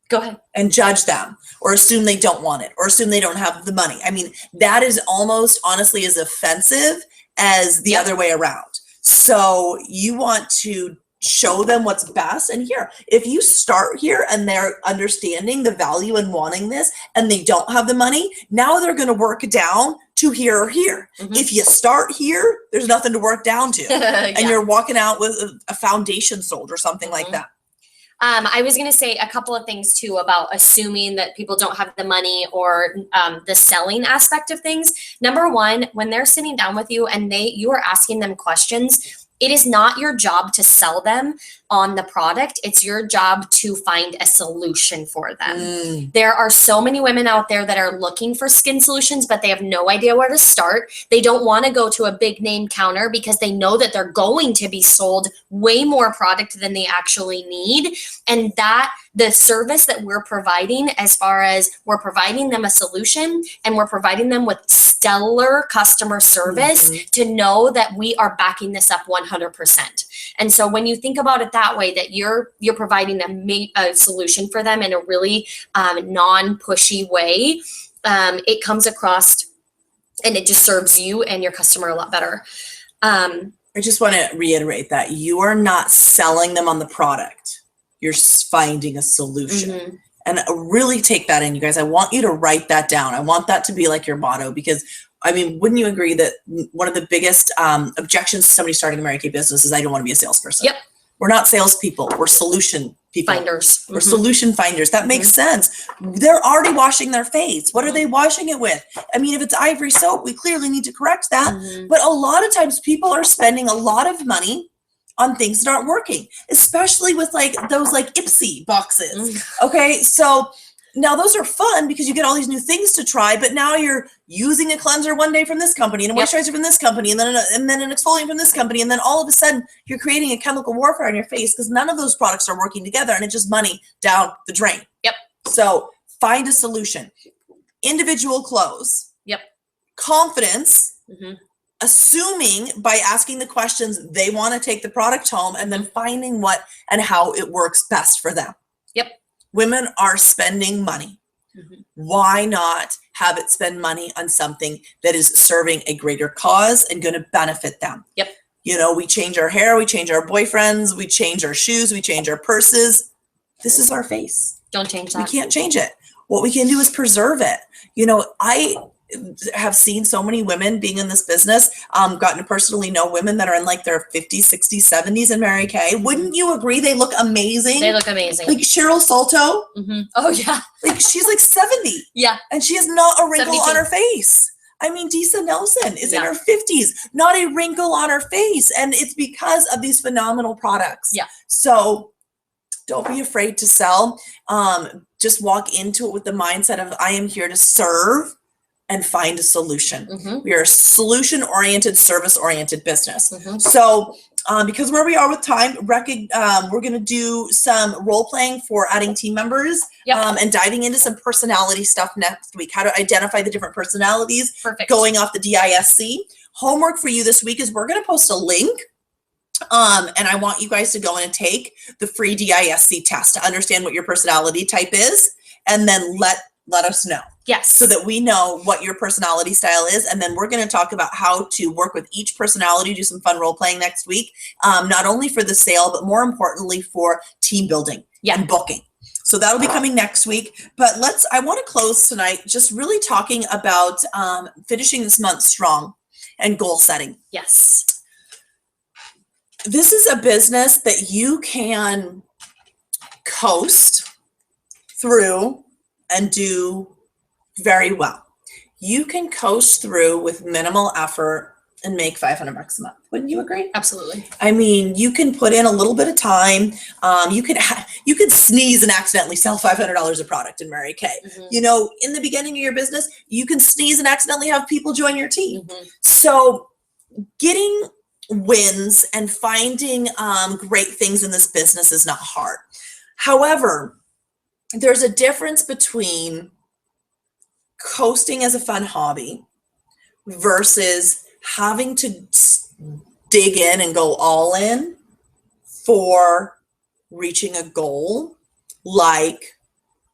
Go ahead. and judge them or assume they don't want it or assume they don't have the money. I mean, that is almost honestly as offensive as the other way around. So you want to show them what's best. And here, if you start here and they're understanding the value and wanting this and they don't have the money, now they're going to work down to here or here. If you start here, there's nothing to work down to. And you're walking out with a foundation sold or something like that. I was going to say a couple of things too about assuming that people don't have the money or the selling aspect of things. Number one, when they're sitting down with you and you are asking them questions, it is not your job to sell them on the product. It's your job to find a solution for them. There are so many women out there that are looking for skin solutions, but they have no idea where to start. They don't want to go to a big name counter because they know that they're going to be sold way more product than they actually need. And that the service that we're providing, as far as we're providing them a solution and we're providing them with stellar customer service to know that we are backing this up 100%. And so when you think about it that way, that you're providing them a solution for them in a really non-pushy way, it comes across and it just serves you and your customer a lot better. I just want to reiterate that you are not selling them on the product. You're finding a solution. And really take that in, you guys. I want you to write that down. I want that to be like your motto, because I mean, wouldn't you agree that one of the biggest objections to somebody starting a Mary Kay business is I don't want to be a salesperson? Yep. We're not salespeople. We're solution people. Finders. We're solution finders. That makes sense. They're already washing their face. What are they washing it with? I mean, if it's Ivory soap, we clearly need to correct that. But a lot of times people are spending a lot of money on things that aren't working, especially with like those like Ipsy boxes. Okay. So now those are fun because you get all these new things to try, but now you're using a cleanser one day from this company and a moisturizer from this company and then an exfoliant from this company. And then all of a sudden you're creating a chemical warfare on your face because none of those products are working together and it's just money down the drain. So find a solution. Individual clothes. Confidence. Assuming by asking the questions, they want to take the product home and then finding what and how it works best for them. Women are spending money. Why not have it spend money on something that is serving a greater cause and going to benefit them? You know, we change our hair, we change our boyfriends, we change our shoes, we change our purses. This is our face. Don't change that. We can't change it. What we can do is preserve it. You know, I have seen so many women being in this business, gotten to personally know women that are in like their 50s, 60s, 70s in Mary Kay. Wouldn't you agree they look amazing? They look amazing. Like Cheryl Salto. Oh yeah. Like she's like 70. And she has not a wrinkle 72. on her face. I mean, Disa Nelson is in her 50s, not a wrinkle on her face. And it's because of these phenomenal products. So don't be afraid to sell. Just walk into it with the mindset of I am here to serve and find a solution. We are a solution-oriented, service-oriented business. So because where we are with time, we're going to do some role-playing for adding team members and diving into some personality stuff next week, how to identify the different personalities going off the DISC. Homework for you this week is we're going to post a link and I want you guys to go in and take the free DISC test to understand what your personality type is and then let us know. So that we know what your personality style is. And then we're going to talk about how to work with each personality, do some fun role playing next week, not only for the sale, but more importantly for team building and booking. So that'll be coming next week. But I want to close tonight just really talking about finishing this month strong and goal setting. This is a business that you can coast through and do very well. You can coast through with minimal effort and make $500 a month. Wouldn't you agree? Absolutely. I mean, you can put in a little bit of time. You could sneeze and accidentally sell $500 of product in Mary Kay. You know, in the beginning of your business, you can sneeze and accidentally have people join your team. So getting wins and finding great things in this business is not hard. However, there's a difference between coasting as a fun hobby versus having to dig in and go all in for reaching a goal like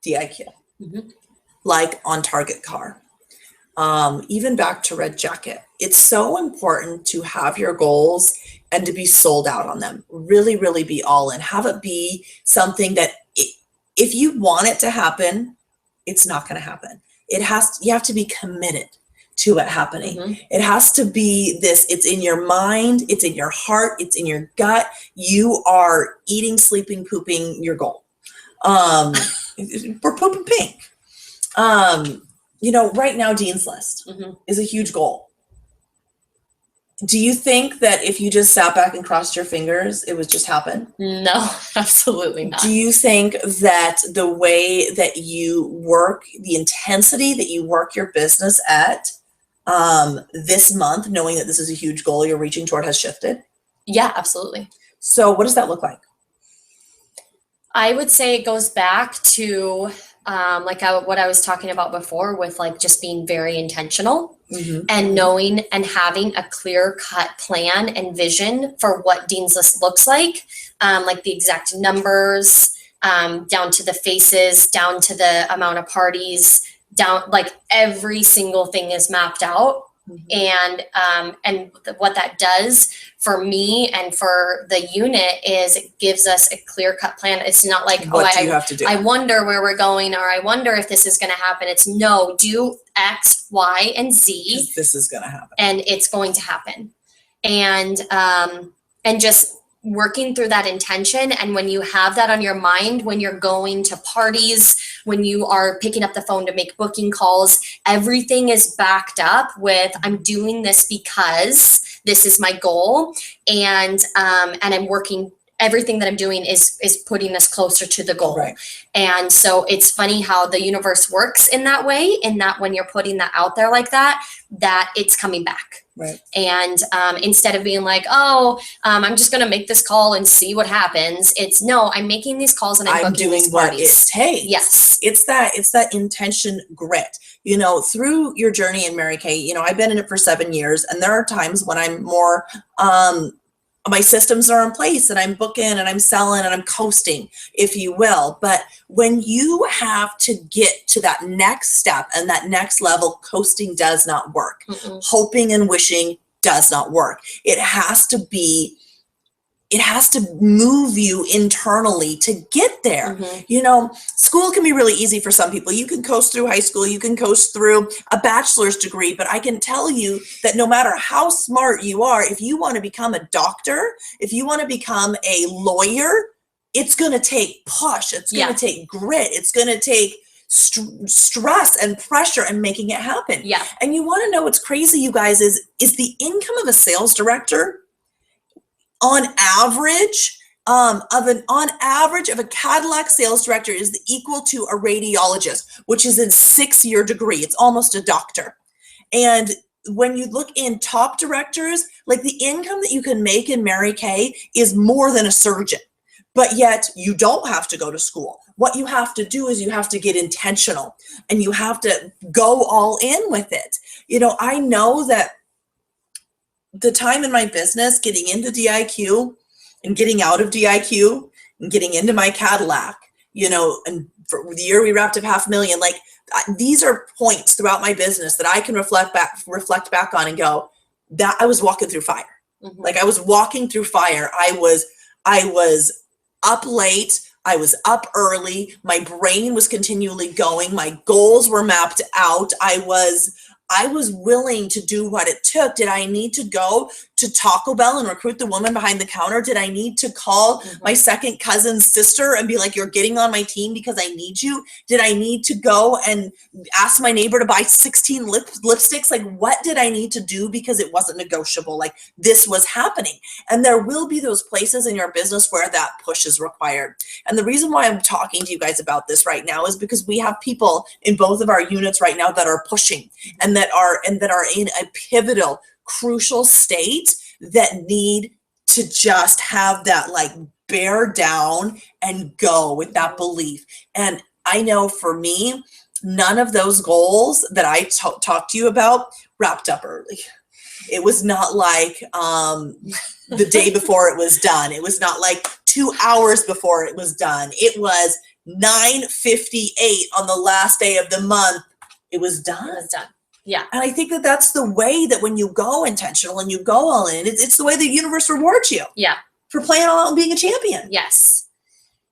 DIQ, like On Target Car, even back to Red Jacket. It's so important to have your goals and to be sold out on them. Really, really be all in. Have it be something that if you want it to happen, it's not going to happen. You have to be committed to it happening. It has to be this, it's in your mind, it's in your heart, it's in your gut. You are eating, sleeping, pooping your goal. We're pooping pink. Right now, Dean's List is a huge goal. Do you think that if you just sat back and crossed your fingers, it would just happen? No, absolutely not. Do you think that the way that you work, the intensity that you work your business at this month, knowing that this is a huge goal you're reaching toward, has shifted? Yeah, absolutely. So what does that look like? I would say it goes back to what I was talking about before with like just being very intentional and knowing and having a clear cut plan and vision for what Dean's List looks like the exact numbers, down to the faces, down to the amount of parties, down, like every single thing is mapped out. And what that does for me and for the unit is it gives us a clear cut plan. It's not like, what do you have to do? I wonder where we're going, or I wonder if this is going to happen. It's no, do X, Y, and Z. This is going to happen. And it's going to happen. And just working through that intention. And when you have that on your mind, when you're going to parties, when you are picking up the phone to make booking calls, everything is backed up with, I'm doing this because this is my goal. And I'm working, everything that I'm doing is putting us closer to the goal. Right. And so it's funny how the universe works in that way, in that when you're putting that out there like that it's coming back. Right. And instead of being like, I'm just going to make this call and see what happens. It's no, I'm making these calls and I'm booking doing these what parties. it takes. Yes. It's that intention grit. Through your journey in Mary Kay, I've been in it for 7 years, and there are times when I'm more, my systems are in place and I'm booking and I'm selling and I'm coasting, if you will. But when you have to get to that next step and that next level, coasting does not work. Hoping and wishing does not work. It has to move you internally to get there. School can be really easy for some people. You can coast through high school, you can coast through a bachelor's degree, but I can tell you that no matter how smart you are, if you want to become a doctor, if you want to become a lawyer, it's going to take push. It's going to take grit. It's going to take stress and pressure and making it happen. Yeah. And you want to know what's crazy, you guys, is the income of a sales director on average of a Cadillac sales director is equal to a radiologist, which is a 6-year degree. It's almost a doctor. And when you look in top directors, like the income that you can make in Mary Kay is more than a surgeon, but yet you don't have to go to school. What you have to do is you have to get intentional and you have to go all in with it. I know that the time in my business, getting into DIQ and getting out of DIQ and getting into my Cadillac, and for the year we wrapped up $500,000, these are points throughout my business that I can reflect back on and go, that I was walking through fire. Like I was walking through fire. I was up late. I was up early. My brain was continually going. My goals were mapped out. I was willing to do what it took. Did I need to go to Taco Bell and recruit the woman behind the counter? Did I need to call my second cousin's sister and be like, you're getting on my team because I need you? Did I need to go and ask my neighbor to buy 16 lipsticks? Like, what did I need to do because it wasn't negotiable? Like, this was happening. And there will be those places in your business where that push is required. And the reason why I'm talking to you guys about this right now is because we have people in both of our units right now that are pushing and that are in a pivotal, crucial state that need to just have that bear down and go with that belief. And I know for me, none of those goals that I talked to you about wrapped up early. It was not like the day before it was done. It was not like 2 hours before it was done. It was 9:58 on the last day of the month. It was done. It was done. Yeah. And I think that that's the way that when you go intentional and you go all in, it's the way the universe rewards you. Yeah. For playing all out and being a champion. Yes.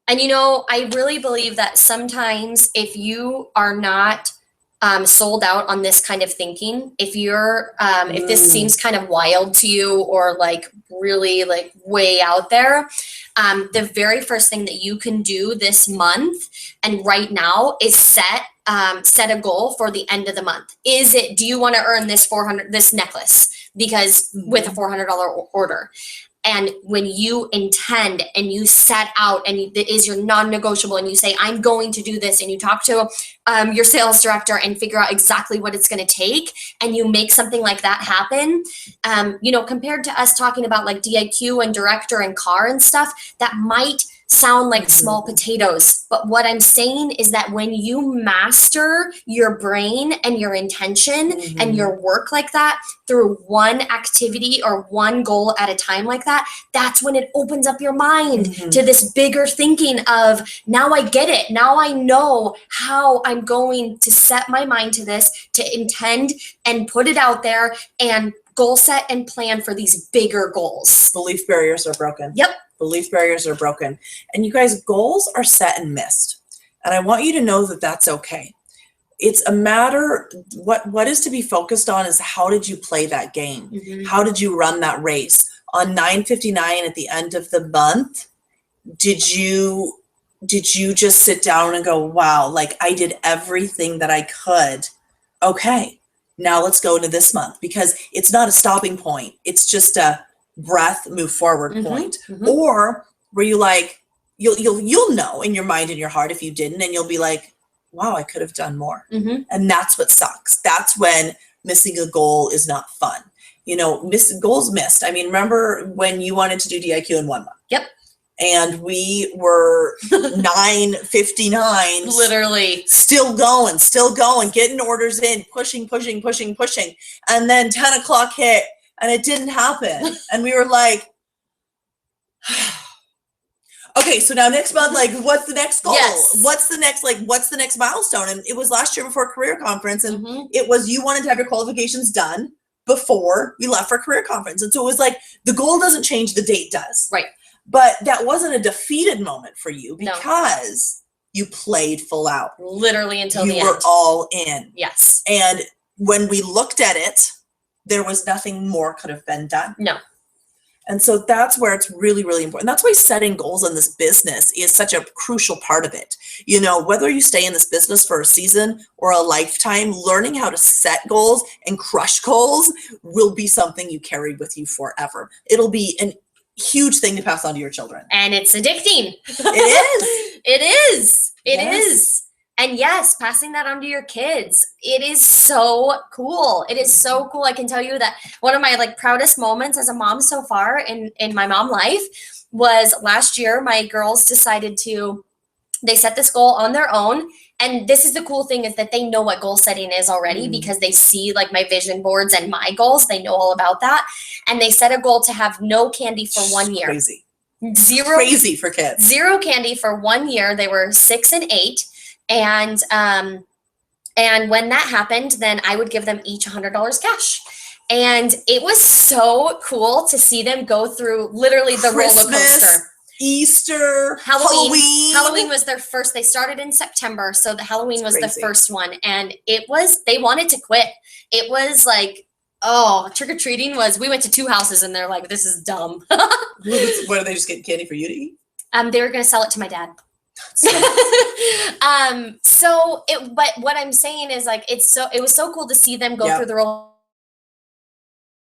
And I really believe that sometimes if you are not sold out on this kind of thinking, if you're if this seems kind of wild to you or like really like way out there, the very first thing that you can do this month and right now is set a goal for the end of the month. Do you want to earn this necklace because with a $400 order? And when you intend and you set out and it is your non-negotiable and you say, I'm going to do this, and you talk to your sales director and figure out exactly what it's going to take, and you make something like that happen, compared to us talking about like DIQ and director and car and stuff, that might sound like small potatoes. But what I'm saying is that when you master your brain and your intention and your work like that through one activity or one goal at a time like that, that's when it opens up your mind to this bigger thinking of, now I get it. Now I know how I'm going to set my mind to this, to intend and put it out there and goal set and plan for these bigger goals. Belief barriers are broken. Yep. Belief barriers are broken. And you guys, goals are set and missed. And I want you to know that that's okay. It's a matter, what is to be focused on is how did you play that game? How did you run that race? On 9:59 at the end of the month, did you just sit down and go, wow, like I did everything that I could. Okay, now let's go into this month, because it's not a stopping point. It's just a breath, move forward point. Or were you like, you'll know in your mind and your heart if you didn't, and you'll be like, wow, I could have done more. And that's what sucks. That's when missing a goal is not fun. Goals missed. I mean, remember when you wanted to do DIQ in 1 month? Yep. And we were 9:59. Literally. Still going, getting orders in, pushing. And then 10 o'clock hit and it didn't happen. And we were like, okay, so now next month, like, what's the next goal? Yes. What's the next milestone? And it was last year before career conference. And it was, you wanted to have your qualifications done before you left for career conference. And so it was like, the goal doesn't change, the date does. Right. But that wasn't a defeated moment for you because you played full out. Literally until the end. You were all in. Yes. And when we looked at it, there was nothing more could have been done. No. And so that's where it's really, really important. That's why setting goals in this business is such a crucial part of it. Whether you stay in this business for a season or a lifetime, learning how to set goals and crush goals will be something you carry with you forever. It'll be an huge thing to pass on to your children. And it's addicting. It is. It is. And yes, passing that on to your kids. It is so cool. It is so cool. I can tell you that one of my proudest moments as a mom so far in my mom life was last year. My girls decided they set this goal on their own. And this is the cool thing, is that they know what goal setting is already because they see my vision boards and my goals. They know all about that. And they set a goal to have no candy for 1 year. Crazy. Zero. Crazy for kids. Zero candy for 1 year. They were 6 and 8. And when that happened, then I would give them each $100 cash. And it was so cool to see them go through literally the roller coaster. Easter, Halloween. Halloween was their first. They started in September, so the Halloween was the first one. And they wanted to quit. It was trick-or-treating we went to 2 houses and they're like, this is dumb. What, are they just getting candy for you to eat? They were going to sell it to my dad. But what I'm saying is it was so cool to see them go through the role,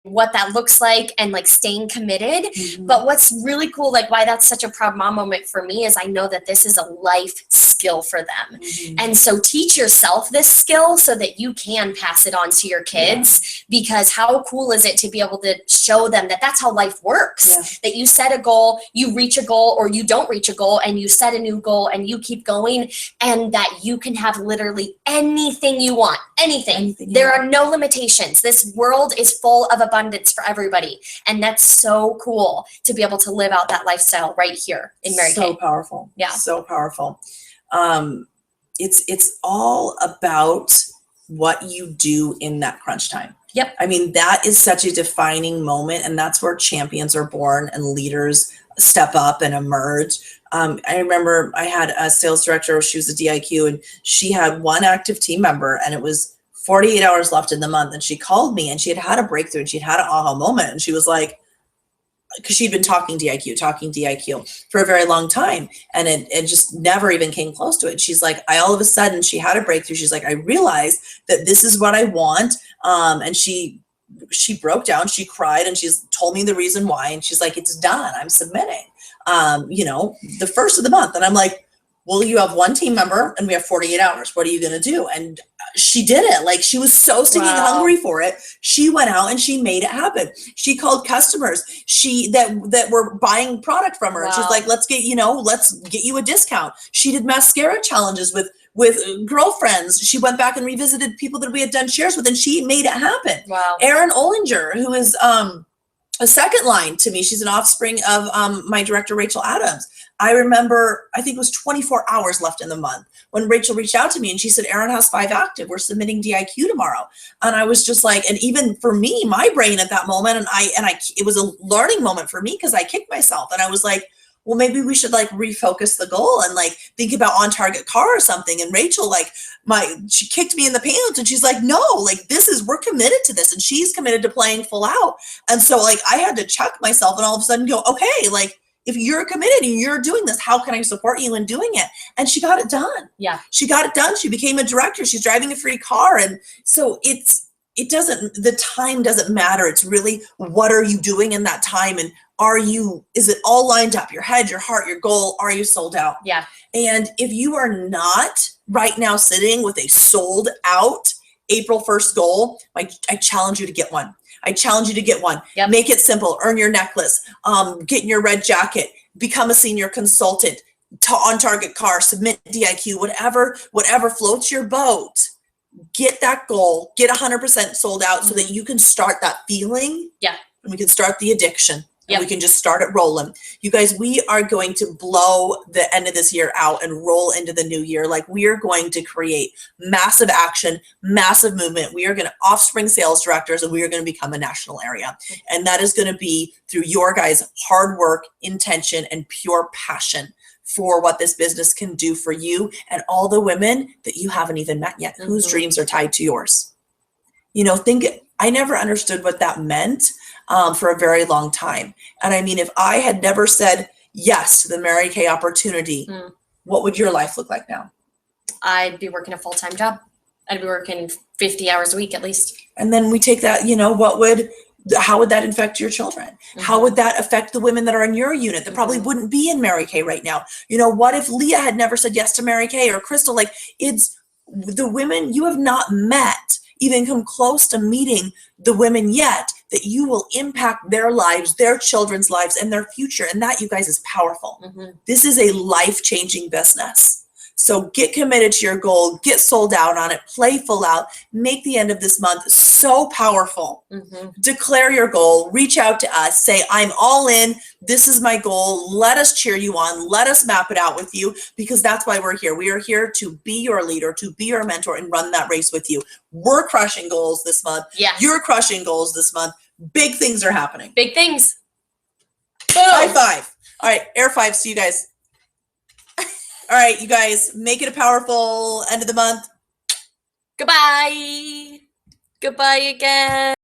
what that looks like, and staying committed. But what's really cool, why that's such a proud mom moment for me, is I know that this is a life skill. skill for them. Mhm. And so teach yourself this skill so that you can pass it on to your kids, because how cool is it to be able to show them that that's how life works, that you set a goal, you reach a goal, or you don't reach a goal, and you set a new goal and you keep going, and that you can have literally anything you want, anything. There are no limitations. This world is full of abundance for everybody. And that's so cool to be able to live out that lifestyle right here in Mary Kay. So powerful. Yeah. So powerful. It's all about what you do in that crunch time. Yep. I mean, that is such a defining moment, and that's where champions are born and leaders step up and emerge. I remember I had a sales director, she was a DIQ, and she had one active team member, and it was 48 hours left in the month. And she called me, and she had a breakthrough, and she'd had an aha moment. And she was like, because she'd been talking DIQ for a very long time, and it just never even came close to it. She's like, all of a sudden she had a breakthrough. She's like, I realized that this is what I want. And she broke down, she cried, and she's told me the reason why. And she's like, it's done, I'm submitting, the first of the month. And I'm like, well, you have one team member and we have 48 hours. What are you going to do? And she did it. Like, she was so stinking hungry for it. She went out and she made it happen. She called customers that were buying product from her. And she's like, let's get you a discount. She did mascara challenges with girlfriends. She went back and revisited people that we had done shares with, and she made it happen. Wow. Erin Ollinger, who is a second line to me. She's an offspring of my director, Rachel Adams. I remember, I think it was 24 hours left in the month when Rachel reached out to me and she said, Erin has 5 active. We're submitting DIQ tomorrow. And I was just like, and even for me, my brain at that moment, it was a learning moment for me, because I kicked myself and I was like, well, maybe we should like refocus the goal and like think about on target car or something. And Rachel, she kicked me in the pants, and she's like, no, like we're committed to this. And she's committed to playing full out. And so like, I had to check myself and all of a sudden go, okay, like, if you're committed and you're doing this, how can I support you in doing it? And she got it done. Yeah. She got it done. She became a director. She's driving a free car. And so the time doesn't matter. It's really, what are you doing in that time? And is it all lined up? Your head, your heart, your goal, are you sold out? Yeah. And if you are not right now sitting with a sold out April 1st goal, I challenge you to get one. Yep. Make it simple. Earn your necklace. Get in your red jacket. Become a senior consultant. On target car. Submit DIQ. Whatever floats your boat. Get that goal. Get 100% sold out, so that you can start that feeling. Yeah. And we can start the addiction. Yep. We can just start it rolling. You guys, we are going to blow the end of this year out and roll into the new year. Like, we are going to create massive action, massive movement. We are going to offspring sales directors, and we are going to become a national area. And that is going to be through your guys' hard work, intention, and pure passion for what this business can do for you and all the women that you haven't even met yet, whose dreams are tied to yours. I never understood what that meant for a very long time. And I mean, if I had never said yes to the Mary Kay opportunity, what would your life look like now? I'd be working a full-time job. I'd be working 50 hours a week at least. And then we take that, how would that affect your children? How would that affect the women that are in your unit that probably wouldn't be in Mary Kay right now? What if Leah had never said yes to Mary Kay, or Crystal? Like, it's the women you have not met, even come close to meeting the women yet, that you will impact their lives, their children's lives, and their future. And that, you guys, is powerful. This is a life-changing business. So get committed to your goal, get sold out on it, play full out, make the end of this month so powerful. Declare your goal, reach out to us, say, I'm all in, this is my goal, let us cheer you on, let us map it out with you, because that's why we're here. We are here to be your leader, to be your mentor, and run that race with you. We're crushing goals this month. Yes. You're crushing goals this month. Big things are happening. Big things. Boom. High five. All right, air fives to you guys. All right, you guys, make it a powerful end of the month. Goodbye. Goodbye again.